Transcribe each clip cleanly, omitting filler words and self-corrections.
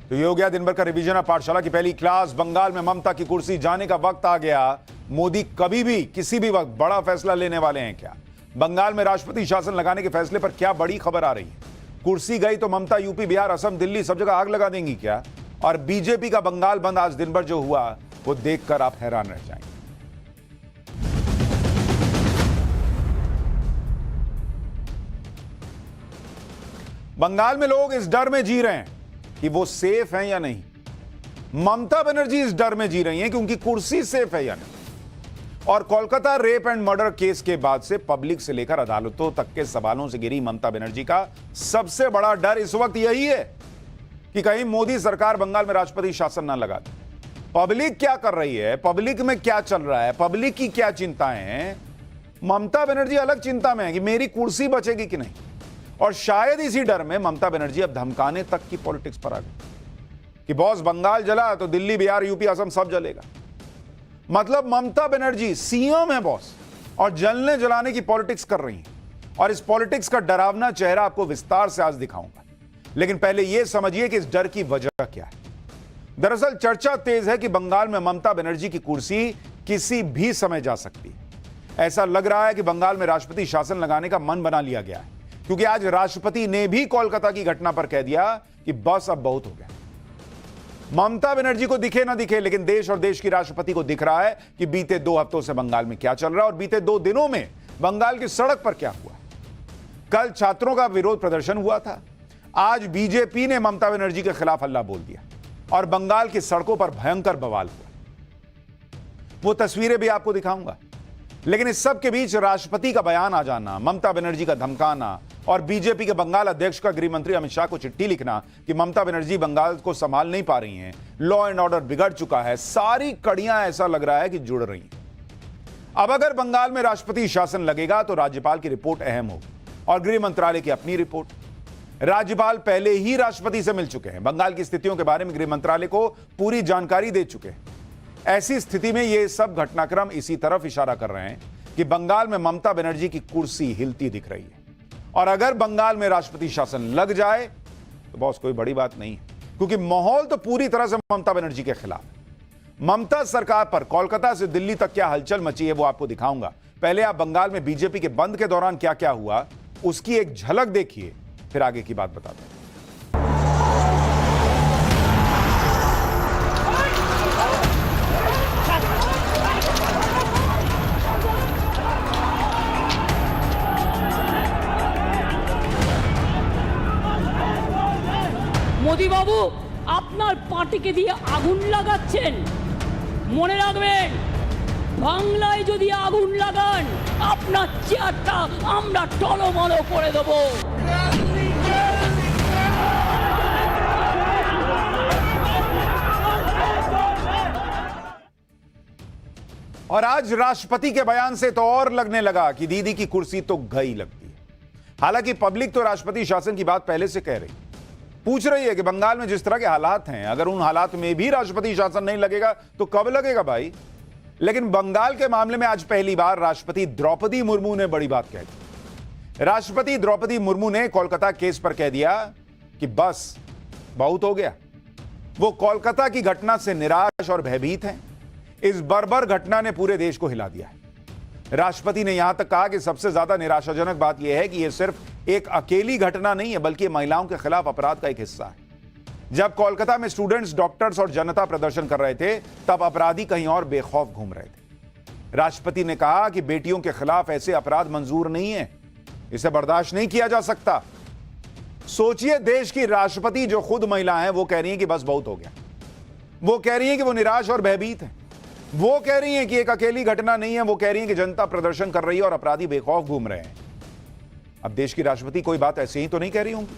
तो ये हो गया दिन भर का रिवीजन। पाठशाला की पहली क्लास। बंगाल में ममता की कुर्सी जाने का वक्त आ गया। मोदी कभी भी किसी भी वक्त बड़ा फैसला लेने वाले हैं क्या? बंगाल में राष्ट्रपति शासन लगाने के फैसले पर क्या बड़ी खबर आ रही है? कुर्सी गई तो ममता यूपी, बिहार, असम, दिल्ली सब जगह आग लगा देंगी क्या? और बीजेपी का बंगाल बंद आज दिन भर जो हुआ वो देखकर आप हैरान रह जाएंगे। बंगाल में लोग इस डर में जी रहे हैं कि वो सेफ हैं या नहीं। ममता बनर्जी इस डर में जी रही हैं कि उनकी कुर्सी सेफ है या नहीं। और Kolkata rape and murder case के बाद से पब्लिक से लेकर अदालतों तक के सवालों से घिरी ममता बनर्जी का सबसे बड़ा डर इस वक्त यही है कि कहीं मोदी सरकार बंगाल में राष्ट्रपति शासन ना लगा दे। पब्लिक क्या कर रही है, पब्लिक में क्या चल रहा है, पब्लिक की क्या चिंताएं हैं। ममता बनर्जी अलग चिंता में है कि मेरी कुर्सी बचेगी कि नहीं। और शायद इसी डर में ममता बनर्जी अब धमकाने तक की पॉलिटिक्स पर आ गई कि बॉस बंगाल जला तो दिल्ली, बिहार, यूपी, असम सब जलेगा। मतलब ममता बनर्जी सीएम है बॉस, और जलने जलाने की पॉलिटिक्स कर रही हैं। और इस पॉलिटिक्स का डरावना चेहरा आपको विस्तार से आज दिखाऊंगा। लेकिन पहले यह समझिए कि इस डर की वजह क्या है। दरअसल चर्चा तेज है कि बंगाल में ममता बनर्जी की कुर्सी किसी भी समय जा सकती है। ऐसा लग रहा है कि बंगाल में राष्ट्रपति शासन लगाने का मन बना लिया गया है, क्योंकि आज राष्ट्रपति ने भी कोलकाता की घटना पर कह दिया कि बस अब बहुत हो गया। ममता बनर्जी को दिखे ना दिखे, लेकिन देश और देश की राष्ट्रपति को दिख रहा है कि बीते 2 हफ्तों से बंगाल में क्या चल रहा है और बीते 2 दिनों में बंगाल की सड़क पर क्या हुआ। कल छात्रों का विरोध प्रदर्शन हुआ था। आज बीजेपी ने ममता बनर्जी के खिलाफ हल्ला बोल दिया और बंगाल की सड़कों पर भयंकर बवाल हुआ। वो तस्वीरें भी आपको दिखाऊंगा। लेकिन इस सब के बीच राष्ट्रपति का बयान आ जाना, ममता बनर्जी का धमकाना और बीजेपी के बंगाल अध्यक्ष का गृह मंत्री अमित शाह को चिट्ठी लिखना कि ममता बनर्जी बंगाल को संभाल नहीं पा रही हैं, लॉ एंड ऑर्डर बिगड़ चुका है, सारी कड़ियां ऐसा लग रहा है कि जुड़ रही हैं। अब अगर बंगाल में राष्ट्रपति शासन लगेगा तो राज्यपाल की रिपोर्ट अहम होगी और गृह मंत्रालय की अपनी रिपोर्ट। राज्यपाल पहले ही राष्ट्रपति से मिल चुके हैं, बंगाल की स्थितियों के बारे में गृह मंत्रालय को पूरी जानकारी दे चुके हैं। ऐसी स्थिति में ये सब घटनाक्रम इसी तरफ इशारा कर रहे हैं कि बंगाल में ममता बनर्जी की कुर्सी हिलती दिख रही है। और अगर बंगाल में राष्ट्रपति शासन लग जाए तो बॉस कोई बड़ी बात नहीं है, क्योंकि माहौल तो पूरी तरह से ममता बनर्जी के खिलाफ है। ममता सरकार पर कोलकाता से दिल्ली तक क्या हलचल मची है वो आपको दिखाऊंगा। पहले आप बंगाल में बीजेपी के बंद के दौरान क्या क्या हुआ उसकी एक झलक देखिए, फिर आगे की बात बताते हैं। মোদি বাবু আপনার পার্টিকে দিয়ে আগুন লাগাচ্ছেন, মনে রাখবেন বাংলায় যদি আগুন লাগান আপনার চেয়ারটা আমরা টলমল করে দেব। और आज राष्ट्रपति के बयान से तो और लगने लगा कि दीदी की कुर्सी तो गई लगती है। हालांकि पब्लिक तो राष्ट्रपति शासन की बात पहले से कह रही, पूछ रही है कि बंगाल में जिस तरह के हालात हैं, अगर उन हालात में भी राष्ट्रपति शासन नहीं लगेगा तो कब लगेगा भाई। लेकिन बंगाल के मामले में आज पहली बार राष्ट्रपति द्रौपदी मुर्मू ने बड़ी बात कह दी। राष्ट्रपति द्रौपदी मुर्मू ने कोलकाता केस पर कह दिया कि बस बहुत हो गया। वो कोलकाता की घटना से निराश और भयभीत हैं। इस बर्बर घटना ने पूरे देश को हिला दिया है। राष्ट्रपति ने यहां तक कहा कि सबसे ज्यादा निराशाजनक बात यह है कि यह सिर्फ एक अकेली घटना नहीं है, बल्कि महिलाओं के खिलाफ अपराध का एक हिस्सा है। जब कोलकाता में स्टूडेंट्स, डॉक्टर्स और जनता प्रदर्शन कर रहे थे तब अपराधी कहीं और बेखौफ घूम रहे थे। राष्ट्रपति ने कहा कि बेटियों के खिलाफ ऐसे अपराध मंजूर नहीं है, इसे बर्दाश्त नहीं किया जा सकता। सोचिए, देश की राष्ट्रपति जो खुद महिला है वो कह रही है कि बस बहुत हो गया। वो कह रही है कि वो निराश और भयभीत है। वो कह रही है कि एक अकेली घटना नहीं है। वो कह रही है कि जनता प्रदर्शन कर रही है और अपराधी बेखौफ घूम रहे हैं। अब देश की राष्ट्रपति कोई बात ऐसे ही तो नहीं कह रही होंगी।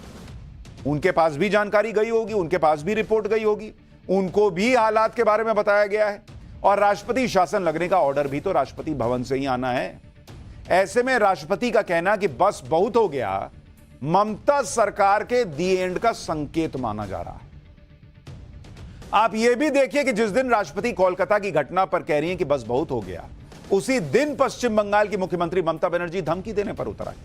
उनके पास भी जानकारी गई होगी, उनके पास भी रिपोर्ट गई होगी, उनको भी हालात के बारे में बताया गया है। और राष्ट्रपति शासन लगने का ऑर्डर भी तो राष्ट्रपति भवन से ही आना है। ऐसे में राष्ट्रपति का कहना कि बस बहुत हो गया ममता सरकार के दी एंड का संकेत माना जा रहा है। आप यह भी देखिए कि जिस दिन राष्ट्रपति कोलकाता की घटना पर कह रही हैं कि बस बहुत हो गया, उसी दिन पश्चिम बंगाल की मुख्यमंत्री ममता बनर्जी धमकी देने पर उतर आई।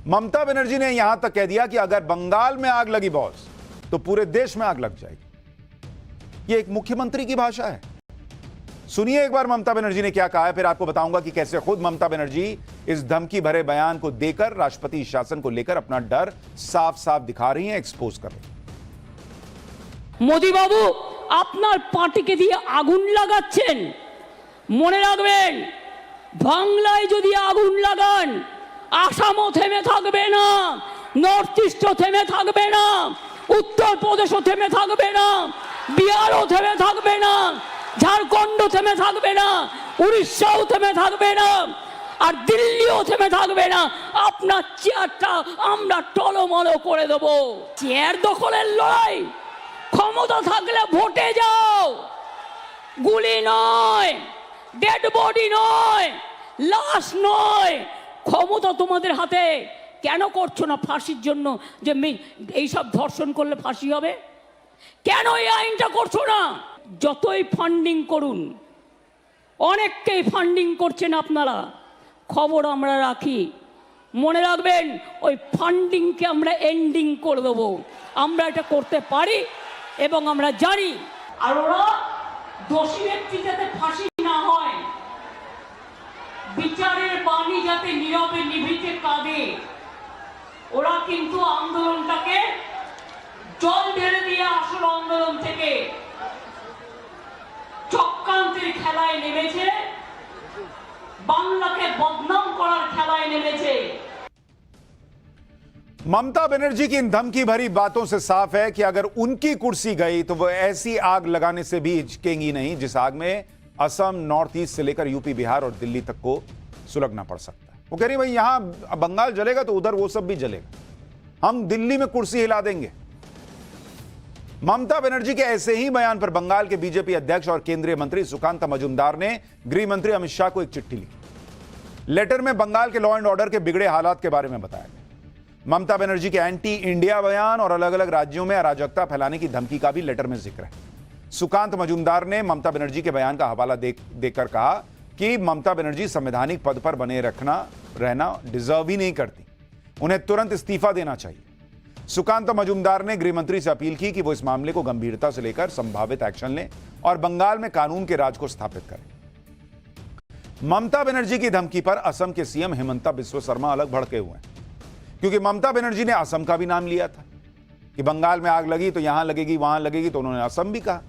ममता बनर्जी ने यहां तक कह दिया कि अगर बंगाल में आग लगी बॉस तो पूरे देश में आग लग जाएगी। यह एक मुख्यमंत्री की भाषा है। सुनिए एक बार ममता बनर्जी ने क्या कहा है, फिर आपको बताऊंगा कि कैसे खुद ममता बनर्जी इस धमकी भरे बयान को देकर राष्ट्रपति शासन को लेकर अपना डर साफ साफ दिखा रही हैं, एक्सपोज कर रही हैं। মোদি বাবু আপনার পার্টিকে দিয়ে আগুন লাগাচ্ছেন, মনে রাখবেন বাংলায় যদি আগুন লাগান আসামও থেমে থাকবে না, নর্থ ইস্টও থেমে থাকবে না, উত্তরপ্রদেশও থেমে থাকবে না, বিহারও থেমে থাকবে না, ঝাড়খণ্ডও থেমে থাকবে না, উড়িষ্যাও থেমে থাকবে না, আর দিল্লিও থেমে থাকবে না। আপনার চেয়ারটা আমরা টলমল করে দেবো। চেয়ার দখলের লড়াই, ক্ষমতা থাকলে ভোটে যাও, গুলি নয়, ডেড বডি নয়, লাশ নয়। ক্ষমতা তোমাদের হাতে, কেন করছো না ফাঁসির জন্য? যে এইসব ধর্ষণ করলে ফাঁসি হবে, কেন এই আইনটা করছো না? যতই ফান্ডিং করুন, অনেককেই ফান্ডিং করছেন আপনারা, খবর আমরা রাখি। মনে রাখবেন ওই ফান্ডিংকে আমরা এন্ডিং করে দেবো। আমরা এটা করতে পারি এবং আমরা জানি। আর ওরা দোষী ব্যক্তি যাতে ফাঁসি না হয়, বিচারের বাণী যাতে নীরবে নিভৃতে কাঁদে, ওরা কিন্তু আন্দোলনটাকে জল ঢেলে দিয়ে আসল আন্দোলন থেকে চক্রান্তের খেলায় নেমেছে, বাংলাকে বদনাম করার খেলায় নেমেছে। ममता बनर्जी की इन धमकी भरी बातों से साफ है कि अगर उनकी कुर्सी गई तो वो ऐसी आग लगाने से भी हिचकेंगी नहीं जिस आग में असम, नॉर्थ ईस्ट से लेकर यूपी, बिहार और दिल्ली तक को सुलगना पड़ सकता है। वो कह रही भाई यहां बंगाल जलेगा तो उधर वो सब भी जलेगा, हम दिल्ली में कुर्सी हिला देंगे। ममता बनर्जी के ऐसे ही बयान पर बंगाल के बीजेपी अध्यक्ष और केंद्रीय मंत्री सुकांत मजुमदार ने गृह मंत्री अमित शाह को एक चिट्ठी लिखी। लेटर में बंगाल के लॉ एंड ऑर्डर के बिगड़े हालात के बारे में बताया गया। ममता बनर्जी के एंटी इंडिया बयान और अलग अलग राज्यों में अराजकता फैलाने की धमकी का भी लेटर में जिक्र है। सुकांत मजुमदार ने ममता बनर्जी के बयान का हवाला देकर कहा कि ममता बनर्जी संवैधानिक पद पर बने रहना डिजर्व ही नहीं करती, उन्हें तुरंत इस्तीफा देना चाहिए। सुकांत मजुमदार ने गृह मंत्री से अपील की कि वो इस मामले को गंभीरता से लेकर संभावित एक्शन लें और बंगाल में कानून के राज को स्थापित करें। ममता बनर्जी की धमकी पर असम के सीएम हिमंता बिस्वा शर्मा अलग भड़के हुए हैं, क्योंकि ममता बनर्जी ने असम का भी नाम लिया था कि बंगाल में आग लगी तो यहां लगेगी, वहां लगेगी, तो उन्होंने असम भी कहा।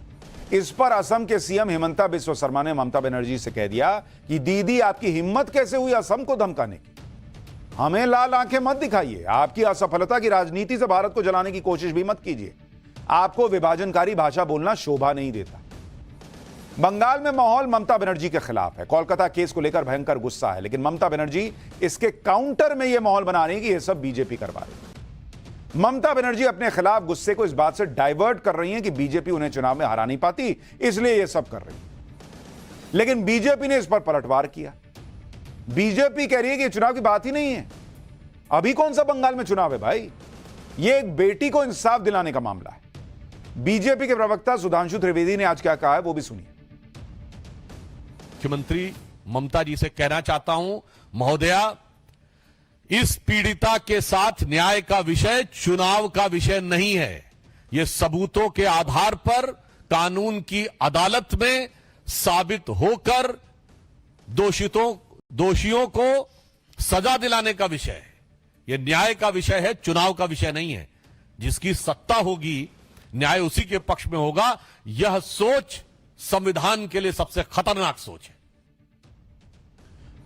इस पर असम के सीएम हिमंता बिस्वा शर्मा ने ममता बनर्जी से कह दिया कि दीदी आपकी हिम्मत कैसे हुई असम को धमकाने की, हमें लाल आंखें मत दिखाइए, आपकी असफलता की राजनीति से भारत को जलाने की कोशिश भी मत कीजिए, आपको विभाजनकारी भाषा बोलना शोभा नहीं देता। बंगाल में माहौल ममता बनर्जी के खिलाफ है। कोलकाता केस को लेकर भयंकर गुस्सा है, लेकिन ममता बनर्जी इसके काउंटर में यह माहौल बना रही है कि यह सब बीजेपी करवा रही है। ममता बनर्जी अपने खिलाफ गुस्से को इस बात से डाइवर्ट कर रही हैं कि बीजेपी उन्हें चुनाव में हरा नहीं पाती, इसलिए यह सब कर रही है। लेकिन बीजेपी ने इस पर पलटवार किया। बीजेपी कह रही है कि चुनाव की बात ही नहीं है, अभी कौन सा बंगाल में चुनाव है भाई, यह एक बेटी को इंसाफ दिलाने का मामला है। बीजेपी के प्रवक्ता सुधांशु त्रिवेदी ने आज क्या कहा है वो भी सुनिए। मुख्यमंत्री ममता जी से कहना चाहता हूं, महोदया, इस पीड़िता के साथ न्याय का विषय चुनाव का विषय नहीं है। यह सबूतों के आधार पर कानून की अदालत में साबित होकर दोषियों को सजा दिलाने का विषय है। यह न्याय का विषय है, चुनाव का विषय नहीं है। जिसकी सत्ता होगी न्याय उसी के पक्ष में होगा। यह सोच संविधान के लिए सबसे खतरनाक सोच है।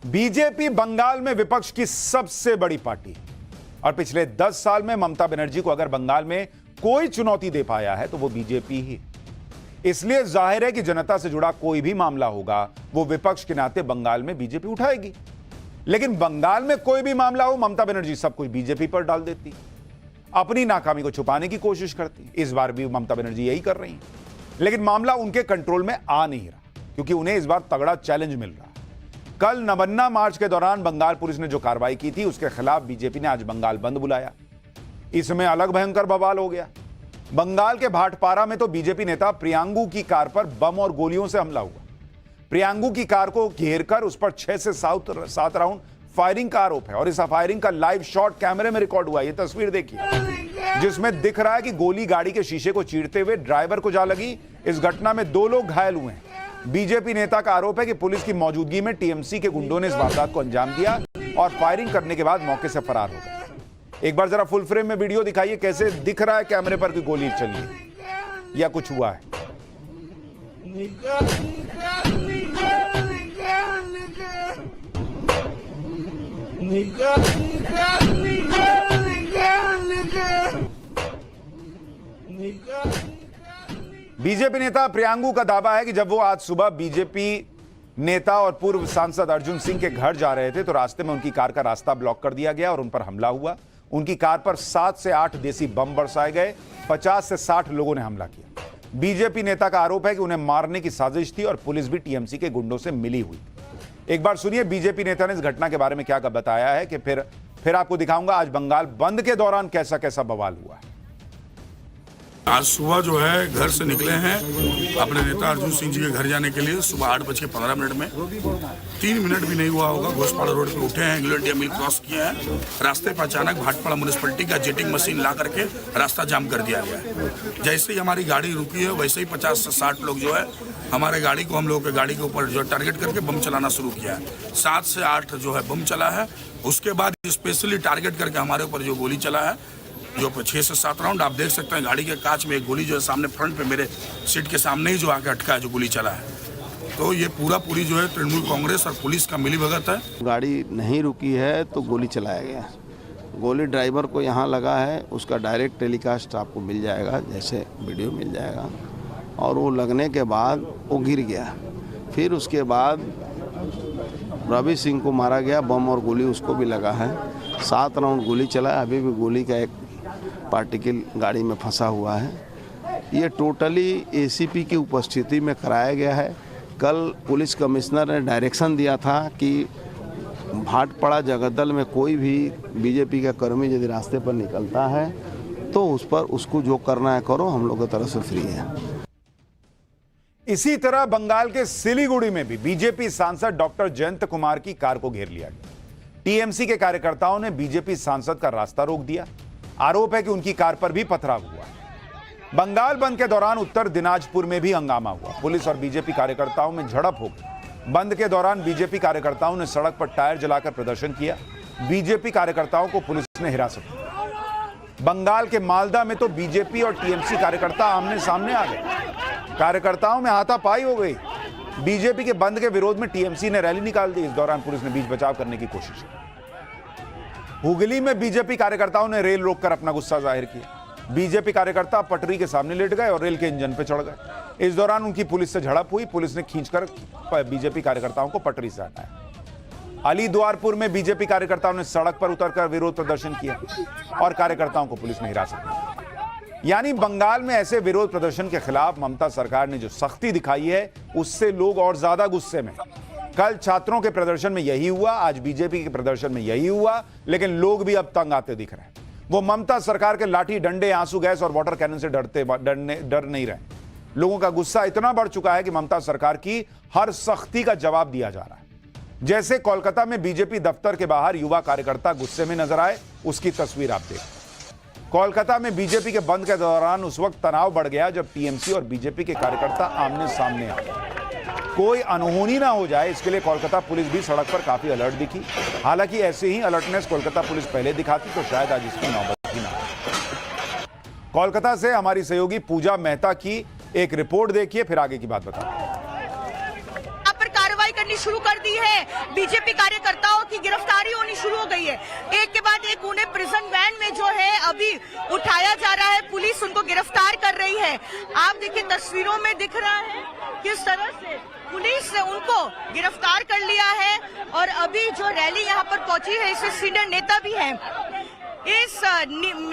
बीजेपी बंगाल में विपक्ष की सबसे बड़ी पार्टी है और पिछले 10 साल में ममता बनर्जी को अगर बंगाल में कोई चुनौती दे पाया है तो वो बीजेपी ही। इसलिए जाहिर है कि जनता से जुड़ा कोई भी मामला होगा वो विपक्ष के नाते बंगाल में बीजेपी उठाएगी। लेकिन बंगाल में कोई भी मामला हो, ममता बनर्जी सब कुछ बीजेपी पर डाल देती, अपनी नाकामी को छुपाने की कोशिश करती। इस बार भी ममता बनर्जी यही कर रही हैं, लेकिन मामला उनके कंट्रोल में आ नहीं रहा क्योंकि उन्हें इस बार तगड़ा चैलेंज मिल रहा है। कल नवन्ना मार्च के दौरान बंगाल पुलिस ने जो कार्रवाई की थी उसके खिलाफ बीजेपी ने आज बंगाल बंद बुलाया। इसमें अलग भयंकर बवाल हो गया। बंगाल के भाटपारा में तो बीजेपी नेता प्रियांगू की कार पर बम और गोलियों से हमला हुआ। प्रियांगू की कार को घेरकर उस पर 6 से 7 राउंड फायरिंग का आरोप है और इस फायरिंग का लाइव शॉट कैमरे में रिकॉर्ड हुआ। ये तस्वीर देखिए जिसमें दिख रहा है कि गोली गाड़ी के शीशे को चीरते हुए ड्राइवर को जा लगी। इस घटना में 2 लोग घायल हुए हैं। बीजेपी नेता का आरोप है कि पुलिस की मौजूदगी में टीएमसी के गुंडों ने इस वारदात को अंजाम दिया और फायरिंग करने के बाद मौके से फरार हो गए। एक बार जरा फुल फ्रेम में वीडियो दिखाइए, कैसे दिख रहा है कैमरे पर कि गोली चली है या कुछ हुआ है। बीजेपी नेता प्रियांगु का दावा है कि जब वो आज सुबह बीजेपी नेता और पूर्व सांसद अर्जुन सिंह के घर जा रहे थे तो रास्ते में उनकी कार का रास्ता ब्लॉक कर दिया गया और उन पर हमला हुआ। उनकी कार पर 7 से 8 देसी बम बरसाए गए। 50 से 60 लोगों ने हमला किया। बीजेपी नेता का आरोप है कि उन्हें मारने की साजिश थी और पुलिस भी टीएमसी के गुंडों से मिली हुई। एक बार सुनिए बीजेपी नेता ने इस घटना के बारे में क्या बताया है कि फिर आपको दिखाऊंगा आज बंगाल बंद के दौरान कैसा कैसा बवाल हुआ है। आज सुबह जो है घर से निकले हैं अपने नेता अर्जुन सिंह जी के घर जाने के लिए। सुबह 8:15 में 3 मिनट भी नहीं हुआ होगा घोषपाड़ा रोड पे उठे हैं, इंग्लैंड मिल क्रॉस किए हैं। रास्ते पर अचानक भाटपाड़ा म्यूनिसिपैलिटी का जेटिंग मशीन ला करके रास्ता जाम कर दिया गया है। जैसे ही हमारी गाड़ी रुकी है वैसे ही 50 से 60 लोग जो है हमारे गाड़ी को, हम लोगों के गाड़ी के ऊपर जो टारगेट करके बम चलाना शुरू किया है। 7 से 8 जो है बम चला है। उसके बाद स्पेशली टारगेट करके हमारे ऊपर जो गोली चला है, जो 6 से 7 राउंड आप देख सकते हैं। गाड़ी के कांच में एक गोली जो है सामने फ्रंट पे मेरे सीट के सामने ही जो आके अटका है, जो गोली चला है। तो ये पूरी जो है तृणमूल कांग्रेस और पुलिस का मिलीभगत है। गाड़ी नहीं रुकी है तो गोली चलाया गया। गोली ड्राइवर को यहाँ लगा है, उसका डायरेक्ट टेलीकास्ट आपको मिल जाएगा, जैसे वीडियो मिल जाएगा। और वो लगने के बाद वो गिर गया। फिर उसके बाद रवि सिंह को मारा गया, बम और गोली उसको भी लगा है। 7 राउंड गोली चला है। अभी भी गोली का एक पार्टिकल गाड़ी में फंसा हुआ है। ये टोटली एसीपी की उपस्थिति में कराया गया है। कल पुलिस कमिश्नर ने डायरेक्शन दिया था कि भाटपाड़ा जगदल में कोई भी बीजेपी का कर्मी यदि रास्ते पर निकलता है तो उस पर उसको जो करना है करो, हम लोग की तरफ से फ्री है। इसी तरह बंगाल के सिलीगुड़ी में भी बीजेपी सांसद डॉक्टर जयंत कुमार की कार को घेर लिया गया। टीएमसी के कार्यकर्ताओं ने बीजेपी सांसद का रास्ता रोक दिया। आरोप है कि उनकी कार पर भी पथराव हुआ। बंगाल बंद के दौरान उत्तर दिनाजपुर में भी हंगामा हुआ। पुलिस और बीजेपी कार्यकर्ताओं में झड़प हो गई। बंद के दौरान बीजेपी कार्यकर्ताओं ने सड़क पर टायर जलाकर प्रदर्शन किया। बीजेपी कार्यकर्ताओं को पुलिस ने हिरासत में लिया। बंगाल के मालदा में तो बीजेपी और टीएमसी कार्यकर्ता आमने सामने आ गए। कार्यकर्ताओं में हाथापाई हो गई। बीजेपी के बंद के विरोध में टीएमसी ने रैली निकाल दी। इस दौरान पुलिस ने बीच बचाव करने की कोशिश की। हुगली में बीजेपी कार्यकर्ताओं ने रेल रोककर अपना गुस्सा जाहिर किया। बीजेपी कार्यकर्ता पटरी के सामने लेट गए और रेल के इंजन पर चढ़ गए। इस दौरान उनकी पुलिस से झड़प हुई। पुलिस ने खींचकर बीजेपी कार्यकर्ताओं को पटरी से हटाया। अलीद्वारपुर में बीजेपी कार्यकर्ताओं ने सड़क पर उतरकर विरोध प्रदर्शन किया और कार्यकर्ताओं को पुलिस ने हिरासत में लिया। यानी बंगाल में ऐसे विरोध प्रदर्शन के खिलाफ ममता सरकार ने जो सख्ती दिखाई है, उससे लोग और ज्यादा गुस्से में। कल छात्रों के प्रदर्शन में यही हुआ, आज बीजेपी के प्रदर्शन में यही हुआ, लेकिन लोग भी अब तंग आते दिख रहे हैं। वो ममता सरकार के लाठी डंडे, आंसू गैस और वाटर कैनन से डर नहीं रहे। लोगों का गुस्सा इतना बढ़ चुका है कि ममता सरकार की हर सख्ती का जवाब दिया जा रहा है। जैसे कोलकाता में बीजेपी दफ्तर के बाहर युवा कार्यकर्ता गुस्से में नजर आए, उसकी तस्वीर आप देखें। कोलकाता में बीजेपी के बंद के दौरान उस वक्त तनाव बढ़ गया जब टीएमसी और बीजेपी के कार्यकर्ता आमने सामने आए। कोई अनहोनी ना हो जाए, इसके लिए कोलकाता पुलिस भी सड़क पर काफी अलर्ट दिखी। हालांकि ऐसे ही अलर्टनेस कोलकाता पुलिस पहले दिखाती तो शायद आज इसकी नौबत ही ना हो। कोलकाता से हमारी सहयोगी पूजा मेहता की एक रिपोर्ट देखिए, फिर आगे की बात बताएं। कार्रवाई करनी शुरू कर दी है। बीजेपी कार्यकर्ताओं की गिरफ्तारी होनी शुरू हो गई है। एक के बाद एक उन्हें प्रिजन वैन में जो है अभी उठाया जा रहा है। पुलिस उनको गिरफ्तार कर रही है। आप देखिए तस्वीरों में दिख रहा है किस तरह से पुलिस ने उनको गिरफ्तार कर लिया है। और अभी जो रैली यहाँ पर पहुंची है, इससे सीनियर नेता भी है। इस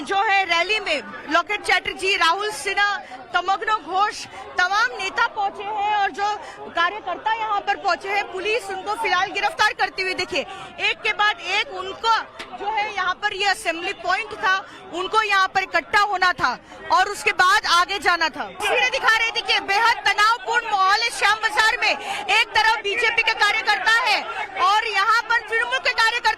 जो है रैली में लॉकेट चैटर्जी, राहुल सिन्हा, तमग्नो घोष, तमाम नेता पहुंचे हैं और जो कार्यकर्ता यहाँ पर पहुंचे हैं। पुलिस उनको फिलहाल गिरफ्तार करते हुए देखिए, एक के बाद एक उनको जो है यहाँ पर ये असेंबली पॉइंट था, उनको यहाँ पर इकट्ठा होना था और उसके बाद आगे जाना था। तस्वीरें दिखा रहे थे कि बेहद तनावपूर्ण माहौल है श्याम बाजार में। एक तरफ बीजेपी के कार्यकर्ता है और यहाँ पर तृणमूल के कार्यकर्ता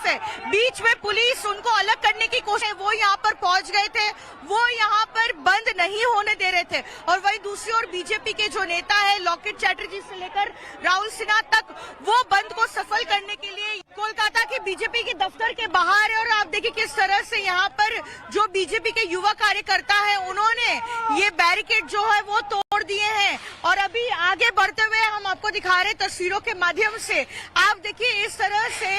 है। बीच में पुलिस उनको अलग करने की कोशिश, वो यहाँ पर पहुंच गए थे, वो यहाँ पर बंद नहीं होने दे रहे थे। और वही दूसरी ओर बीजेपी के जो नेता है लॉकेट चैटर्जी से लेकर राहुल सिन्हा तक, वो बंद को सफल करने के लिए कोलकाता के बीजेपी के दफ्तर के बाहर है। और आप देखिए किस तरह से यहाँ पर जो बीजेपी के युवा कार्यकर्ता है उन्होंने ये बैरिकेड जो है वो तोड़ दिए हैं। और अभी आगे बढ़ते हुए हम आपको दिखा रहे तस्वीरों के माध्यम से, आप देखिए इस तरह से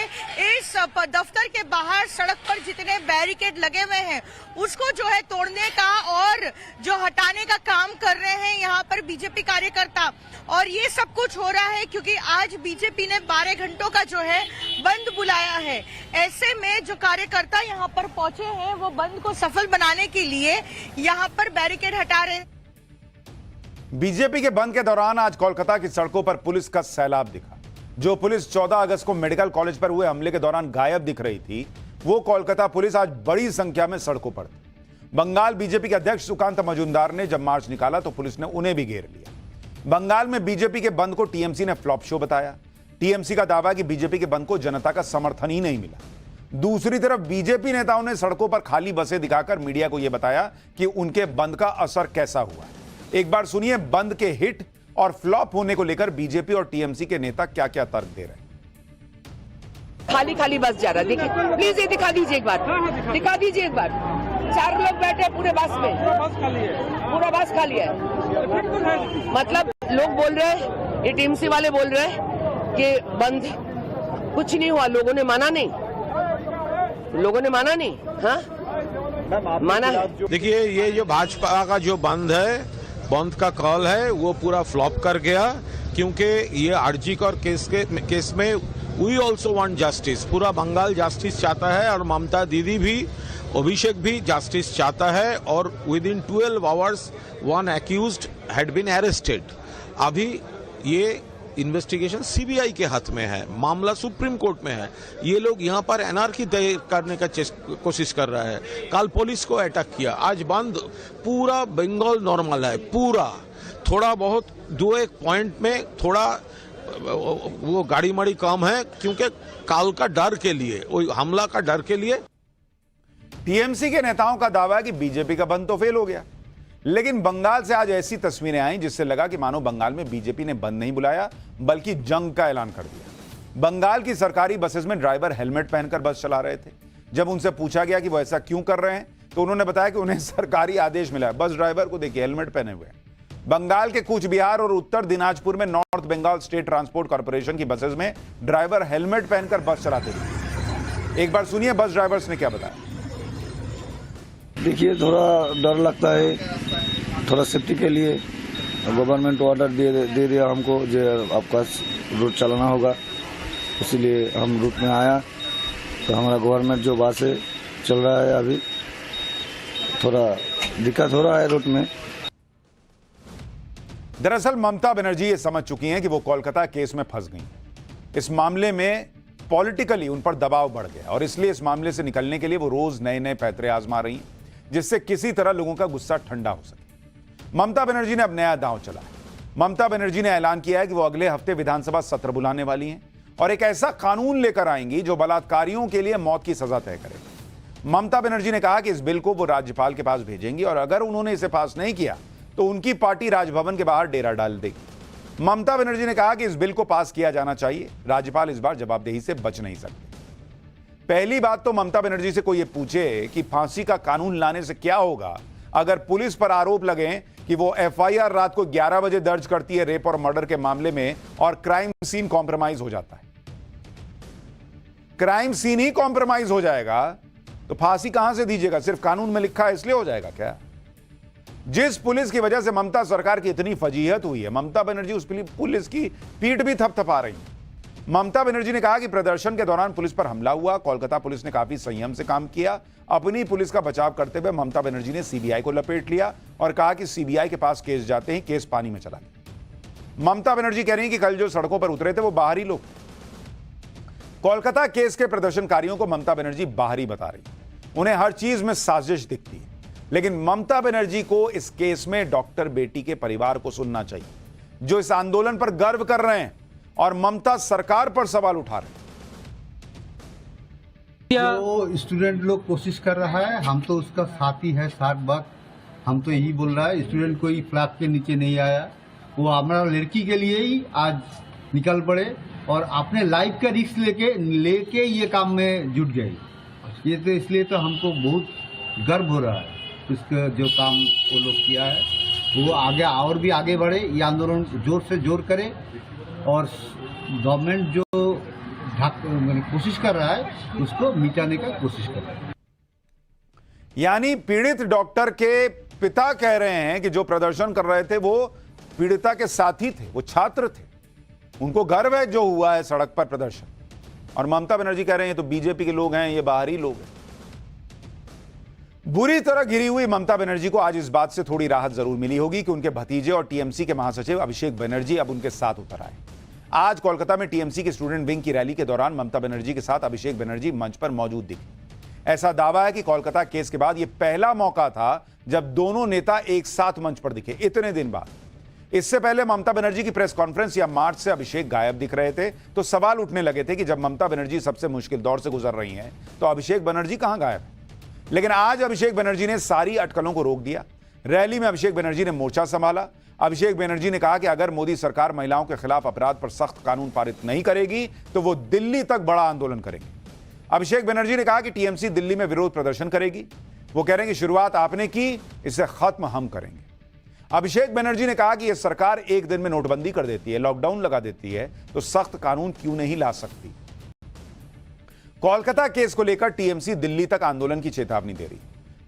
इस दफ्तर के बाहर सड़क पर जितने बैरिकेड लगे हुए हैं उसको जो है तोड़ने का और जो हटाने का काम कर रहे हैं यहाँ पर बीजेपी कार्यकर्ता। और ये सब कुछ हो रहा है क्योंकि आज बीजेपी ने 12 घंटों का जो है बंद बुलाया है। ऐसे में जो कार्यकर्ता यहाँ पर पहुंचे हैं वो बंद को सफल बनाने के लिए यहाँ पर बैरिकेड हटा रहे हैं। बीजेपी के बंद के दौरान आज कोलकाता की सड़कों पर पुलिस का सैलाब दिखा। जो पुलिस 14 अगस्त को मेडिकल कॉलेज पर हुए हमले के दौरान गायब दिख रही थी, वो कोलकाता पुलिस आज बड़ी संख्या में सड़कों पर थी। बंगाल बीजेपी के अध्यक्ष सुकांत मजूमदार ने जब मार्च निकाला तो पुलिस ने उन्हें भी घेर लिया। बंगाल में बीजेपी के बंद को टीएमसी ने फ्लॉप शो बताया। टीएमसी का दावा कि बीजेपी के बंद को जनता का समर्थन ही नहीं मिला। दूसरी तरफ बीजेपी नेताओं ने सड़कों पर खाली बसें दिखाकर मीडिया को यह बताया कि उनके बंद का असर कैसा हुआ। एक बार सुनिए बंद के हिट और फ्लॉप होने को लेकर बीजेपी और टीएमसी के नेता क्या क्या तर्क दे रहे हैं। खाली खाली बस जा रहा है, देखिए प्लीज ये दिखा दीजिए एक बार, दिखा दीजिए एक बार। 4 लोग बैठे पूरे बस में, पूरा बस खाली है। मतलब लोग बोल रहे हैं, ये टीएमसी वाले बोल रहे हैं कि बंद कुछ नहीं हुआ, लोगों ने माना नहीं, लोगों ने माना नहीं। हाँ माना है। देखिए ये जो भाजपा का जो बंद है, बंद का कॉल है, वो पूरा फ्लॉप कर गया क्योंकि ये आरजीकर केस में वी ऑल्सो वांट जस्टिस। पूरा बंगाल जस्टिस चाहता है और ममता दीदी भी, अभिषेक भी जस्टिस चाहता है। और within 12 hours 1 accused had been arrested. अभी ये इन्वेस्टिगेशन सीबीआई के हाथ में है, मामला सुप्रीम कोर्ट में है। ये लोग यहाँ पर एनआरकी तय करने का कोशिश कर रहा है। कल पुलिस को अटैक किया, आज बंद। पूरा बंगाल नॉर्मल है, पूरा। थोड़ा बहुत 2-1 पॉइंट में थोड़ा वो गाड़ी मड़ी कम है क्योंकि काल का डर के लिए, वो हमला का डर के लिए। टीएमसी के नेताओं का दावा है कि बीजेपी का बंद तो फेल हो गया, लेकिन बंगाल से आज ऐसी तस्वीरें आई जिससे लगा कि मानो बंगाल में बीजेपी ने बंद नहीं बुलाया बल्कि जंग का ऐलान कर दिया। बंगाल की सरकारी बसेस में ड्राइवर हेलमेट पहनकर बस चला रहे थे। जब उनसे पूछा गया कि वो ऐसा क्यों कर रहे हैं तो उन्होंने बताया कि उन्हें सरकारी आदेश मिला है। बस ड्राइवर को देखिए हेलमेट पहने हुए। बंगाल के कूच बिहार और उत्तर दिनाजपुर में North Bengal State Transport Corporation की बसेस में ड्राइवर हेलमेट पहनकर बस चलाते थे। एक बार सुनिए बस ड्राइवर्स ने क्या बताया। देखिए थोड़ा डर लगता है, थोड़ा सेफ्टी के लिए गवर्नमेंट ऑर्डर दे दिया हमको जो आपका रूट चलाना होगा, इसीलिए हम रूट में आया। तो हमारा गवर्नमेंट जो बस है चल रहा है, अभी थोड़ा दिक्कत हो रहा है रूट में। दरअसल ममता बनर्जी ये समझ चुकी हैं कि वो कोलकाता केस में फंस गई। इस मामले में पॉलिटिकली उन पर दबाव बढ़ गया और इसलिए इस मामले से निकलने के लिए वो रोज नए नए पैतरे आजमा रही हैं जिससे किसी तरह लोगों का गुस्सा ठंडा हो सके। ममता बनर्जी ने अब नया दांव चला है। ममता बनर्जी ने ऐलान किया है कि वो अगले हफ्ते विधानसभा सत्र बुलाने वाली हैं और एक ऐसा कानून लेकर आएंगी जो बलात्कारियों के लिए मौत की सजा तय करे। ममता बनर्जी ने कहा कि इस बिल को वो राज्यपाल के पास भेजेंगी और अगर उन्होंने इसे पास नहीं किया तो उनकी पार्टी राजभवन के बाहर डेरा डाल देगी। ममता बनर्जी ने कहा कि इस बिल को पास किया जाना चाहिए, राज्यपाल इस बार जवाबदेही से बच नहीं सकते। पहली बात तो ममता बनर्जी से कोई ये पूछे कि फांसी का कानून लाने से क्या होगा अगर पुलिस पर आरोप लगे कि वो एफआईआर रात को 11 बजे दर्ज करती है रेप और मर्डर के मामले में और क्राइम सीन कॉम्प्रोमाइज हो जाता है। क्राइम सीन ही कॉम्प्रोमाइज हो जाएगा तो फांसी कहां से दीजिएगा? सिर्फ कानून में लिखा है इसलिए हो जाएगा क्या? जिस पुलिस की वजह से ममता सरकार की इतनी फजीहत हुई है, ममता बनर्जी उस पुलिस की पीठ भी थपथपा रही है। ममता बनर्जी ने कहा कि प्रदर्शन के दौरान पुलिस पर हमला हुआ, कोलकाता पुलिस ने काफी संयम से काम किया। अपनी पुलिस का बचाव करते हुए ममता बनर्जी ने सीबीआई को लपेट लिया और कहा कि सीबीआई के पास केस जाते ही केस पानी में चला गया। ममता बनर्जी कह रही हैं कि कल जो सड़कों पर उतरे थे वो बाहरी लोग थे। कोलकाता केस के प्रदर्शनकारियों को ममता बनर्जी बाहरी बता रही, उन्हें हर चीज में साजिश दिखती है। लेकिन ममता बनर्जी को इस केस में डॉक्टर बेटी के परिवार को सुनना चाहिए, जो इस आंदोलन पर गर्व कर रहे हैं और ममता सरकार पर सवाल उठा रहे हैं। जो स्टूडेंट लोग कोशिश कर रहा है, हम तो उसका साथी है 60 बार। हम तो यही बोल रहा है, स्टूडेंट कोई फ्लैग के नीचे नहीं आया, वो हमारा लड़की के लिए ही आज निकल पड़े और अपने लाइफ का रिस्क लेके ये काम में जुट गए। ये तो इसलिए तो हमको बहुत गर्व हो रहा है इसका जो काम वो लोग किया है। वो आगे और भी आगे बढ़े, ये आंदोलन जोर से जोर करे और गवर्नमेंट जो कोशिश कर रहा है उसको मिटाने का कोशिश कर रहा है। यानी पीड़ित डॉक्टर के पिता कह रहे हैं कि जो प्रदर्शन कर रहे थे वो पीड़िता के साथी थे, वो छात्र थे, उनको गर्व है जो हुआ है सड़क पर प्रदर्शन। और ममता बनर्जी कह रहे हैं ये तो बीजेपी के लोग हैं, ये बाहरी लोग हैं। बुरी तरह घिरी हुई ममता बनर्जी को आज इस बात से थोड़ी राहत जरूर मिली होगी कि उनके भतीजे और टीएमसी के महासचिव अभिषेक बनर्जी अब उनके साथ उतर आए। आज कोलकाता में टीएमसी की स्टूडेंट विंग की रैली के दौरान ममता बनर्जी के साथ अभिषेक बनर्जी मंच पर मौजूद दिखे। ऐसा दावा है कि कोलकाता केस के बाद यह पहला मौका था जब दोनों नेता एक साथ मंच पर दिखे इतने दिन बाद। इससे पहले ममता बनर्जी की प्रेस कॉन्फ्रेंस या मार्च से अभिषेक गायब दिख रहे थे, तो सवाल उठने लगे थे कि जब ममता बनर्जी सबसे मुश्किल दौर से गुजर रही हैं तो अभिषेक बनर्जी कहां गायब है। लेकिन आज अभिषेक बनर्जी ने सारी अटकलों को रोक दिया। रैली में अभिषेक बनर्जी ने मोर्चा संभाला। अभिषेक बनर्जी ने कहा कि अगर मोदी सरकार महिलाओं के खिलाफ अपराध पर सख्त कानून पारित नहीं करेगी तो वो दिल्ली तक बड़ा आंदोलन करेंगे। अभिषेक बनर्जी ने कहा कि टीएमसी दिल्ली में विरोध प्रदर्शन करेगी। वो कह रहे हैं कि शुरुआत आपने की, इसे खत्म हम करेंगे। अभिषेक बनर्जी ने कहा कि यह सरकार एक दिन में नोटबंदी कर देती है, लॉकडाउन लगा देती है, तो सख्त कानून क्यों नहीं ला सकती। कोलकाता केस को लेकर टीएमसी दिल्ली तक आंदोलन की चेतावनी दे रही,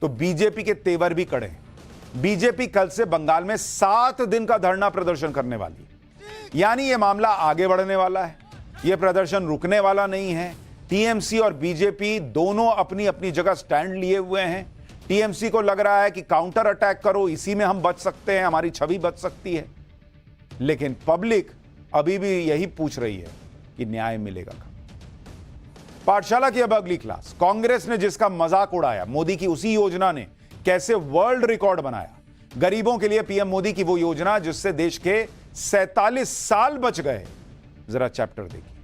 तो बीजेपी के तेवर भी कड़े हैं। बीजेपी कल से बंगाल में 7 दिन का धरना प्रदर्शन करने वाली है। यानी यह मामला आगे बढ़ने वाला है, यह प्रदर्शन रुकने वाला नहीं है। टीएमसी और बीजेपी दोनों अपनी अपनी जगह स्टैंड लिए हुए हैं। टीएमसी को लग रहा है कि काउंटर अटैक करो, इसी में हम बच सकते हैं, हमारी छवि बच सकती है। लेकिन पब्लिक अभी भी यही पूछ रही है कि न्याय मिलेगा कब। पाठशाला की अब अगली क्लास। कांग्रेस ने जिसका मजाक उड़ाया, मोदी की उसी योजना ने कैसे वर्ल्ड रिकॉर्ड बनाया। गरीबों के लिए पीएम मोदी की वो योजना जिससे देश के 47 साल बच गए। जरा चैप्टर देखिए।